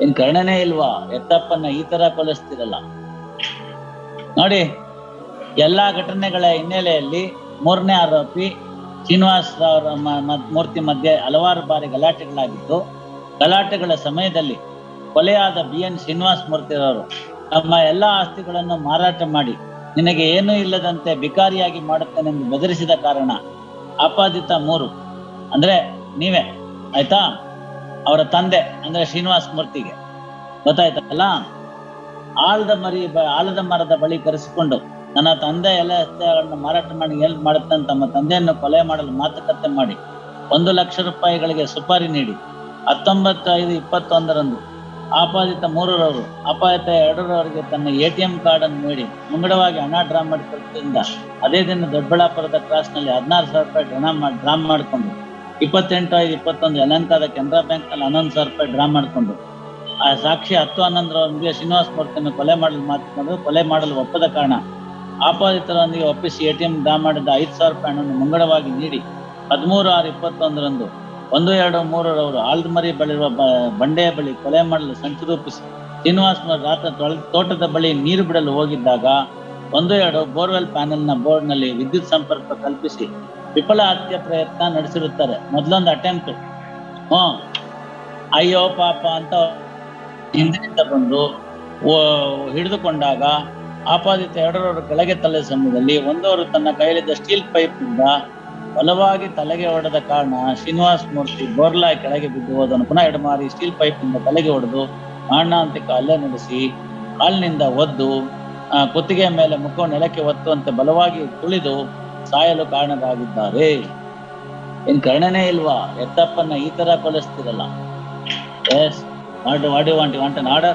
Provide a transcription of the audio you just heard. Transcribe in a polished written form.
ಏನ್ ಕರ್ಣನೇ ಇಲ್ವಾ? ಎತ್ತಪ್ಪನ್ನ ಈ ತರ ಕೊಲಿಸ್ತಿರಲ್ಲ ನೋಡಿ. ಎಲ್ಲಾ ಘಟನೆಗಳ ಹಿನ್ನೆಲೆಯಲ್ಲಿ ಮೂರನೇ ಆರೋಪಿ ಶ್ರೀನಿವಾಸ್ ರಾವ್ ಮೂರ್ತಿ ಮಧ್ಯೆ ಹಲವಾರು ಬಾರಿ ಗಲಾಟೆಗಳಾಗಿದ್ದು, ಗಲಾಟೆಗಳ ಸಮಯದಲ್ಲಿ ಕೊಲೆಯಾದ BN ಶ್ರೀನಿವಾಸ್ ಮೂರ್ತಿರವರು ತಮ್ಮ ಎಲ್ಲಾ ಆಸ್ತಿಗಳನ್ನು ಮಾರಾಟ ಮಾಡಿ ನಿನಗೆ ಏನೂ ಇಲ್ಲದಂತೆ ಬಿಕಾರಿಯಾಗಿ ಮಾಡುತ್ತೇನೆಂದು ಬೆದರಿಸಿದ ಕಾರಣ ಆಪಾದಿತ 3 ಅಂದ್ರೆ ನೀವೇ ಆಯ್ತಾ, ಅವರ ತಂದೆ ಅಂದ್ರೆ ಶ್ರೀನಿವಾಸ್ ಮೂರ್ತಿಗೆ ಗೊತ್ತಾಯ್ತಲ್ಲ, ಆಲದ ಮರದ ಬಳಿ ಕರೆಸಿಕೊಂಡು ನನ್ನ ತಂದೆ ಎಲ್ಲ ಆಸ್ತಿಗಳನ್ನು ಮಾರಾಟ ಮಾಡಿ ಎಲ್ ಮಾಡುತ್ತಾನೆ ತಮ್ಮ ತಂದೆಯನ್ನು ಕೊಲೆ ಮಾಡಲು ಮಾತುಕತೆ ಮಾಡಿ 1 ಲಕ್ಷ ರೂಪಾಯಿಗಳಿಗೆ ಸುಪಾರಿ ನೀಡಿ 19/5/21 ಆಪಾದಿತ 3ರವರು ಅಪಾದಿತ 2ರವರಿಗೆ ತನ್ನ ATM ಕಾರ್ಡ್ ಅನ್ನು ನೀಡಿ ಮುಂಗಡವಾಗಿ ಹಣ ಡ್ರಾ ಮಾಡಿಕೊಟ್ಟಿದ್ದ. ಅದೇ ದಿನ ದೊಡ್ಡಬಳ್ಳಾಪುರದ ಕ್ರಾಸ್ನಲ್ಲಿ 16,000 ರೂಪಾಯಿ ಡ್ರಾ ಮಾಡಿಕೊಂಡು 28/5/21 ಯಲಹಂಕದ ಕೆನರಾ ಬ್ಯಾಂಕ್ ನಲ್ಲಿ 11,000 ರೂಪಾಯಿ ಡ್ರಾ ಮಾಡಿಕೊಂಡು ಆ ಸಾಕ್ಷಿ 10/11ರವರೆಗೆ ಶ್ರೀನಿವಾಸ್ ಮೂರ್ತಿಯನ್ನು ಕೊಲೆ ಮಾಡಲು ಒಪ್ಪದ ಕಾರಣ ಆಪಾದಿತರೊಂದಿಗೆ ಒಪ್ಪಿಸಿ ATM ಡ್ರಾ ಮಾಡಿದ 5,000 ರೂಪಾಯಿ ಹಣವನ್ನು ಮುಂಗಡವಾಗಿ ನೀಡಿ 13/6/21 1-2-3ರವರು ಆಲ್ದಮರಿ ಬಳಿರುವ ಬಂಡೆಯ ಬಳಿ ಕೊಲೆ ಮಾಡಲು ಸಂಚು ರೂಪಿಸಿ ಶ್ರೀನಿವಾಸ್ ರಾತ್ರಿ ತೋಟದ ಬಳಿ ನೀರು ಬಿಡಲು ಹೋಗಿದ್ದಾಗ 1-2 ಬೋರ್ವೆಲ್ ಪ್ಯಾನೆಲ್ನ ಬೋರ್ಡ್ನಲ್ಲಿ ವಿದ್ಯುತ್ ಸಂಪರ್ಕ ಕಲ್ಪಿಸಿ ವಿಫಲ ಹತ್ಯೆ ಪ್ರಯತ್ನ ನಡೆಸಿರುತ್ತಾರೆ. ಮೊದಲೊಂದು ಅಟೆಂಪ್ಟ್. ಅಯ್ಯೋ ಪಾಪ ಅಂತ ಹಿಂದಿನಿಂದ ಬಂದು ಹಿಡಿದುಕೊಂಡಾಗ ಆಪಾದಿತ 2ರವರು ಕೆಳಗೆ ತಳ್ಳಿದ ಸಮಯದಲ್ಲಿ 1ಅವರು ತನ್ನ ಕೈಯಲ್ಲಿದ್ದ ಸ್ಟೀಲ್ ಪೈಪ್ ನಿಂದ ಬಲವಾಗಿ ತಲೆಗೆ ಹೊಡೆದ ಕಾರಣ ಶ್ರೀನಿವಾಸ್ ಮೂರ್ತಿ ಬೋರ್ಲಾಗಿ ಕೆಳಗೆ ಬಿದ್ದು ಹೋದನು. ಪುನಃ ಎಡಮಾರಿ ಸ್ಟೀಲ್ ಪೈಪ್ ನಿಂದ ತಲೆಗೆ ಹೊಡೆದು ಮಾರಣಾಂತಿಕ ಹಲ್ಲೆ ನಡೆಸಿ ಕಾಲಿನಿಂದ ಒದ್ದು ಕುತ್ತಿಗೆ ಮೇಲೆ ಮುಖ ನೆಲಕ್ಕೆ ಒತ್ತುವಂತೆ ಬಲವಾಗಿ ತುಳಿದು ಸಾಯಲು ಕಾರಣರಾಗಿದ್ದಾರೆ. ಏನ್ ಕರ್ಣನೇ ಇಲ್ವಾ? ಎತ್ತಪ್ಪನ್ನ ಈ ತರ ಕೊಲಿಸ್ತಿರಲ್ಲ. Yes what you want order?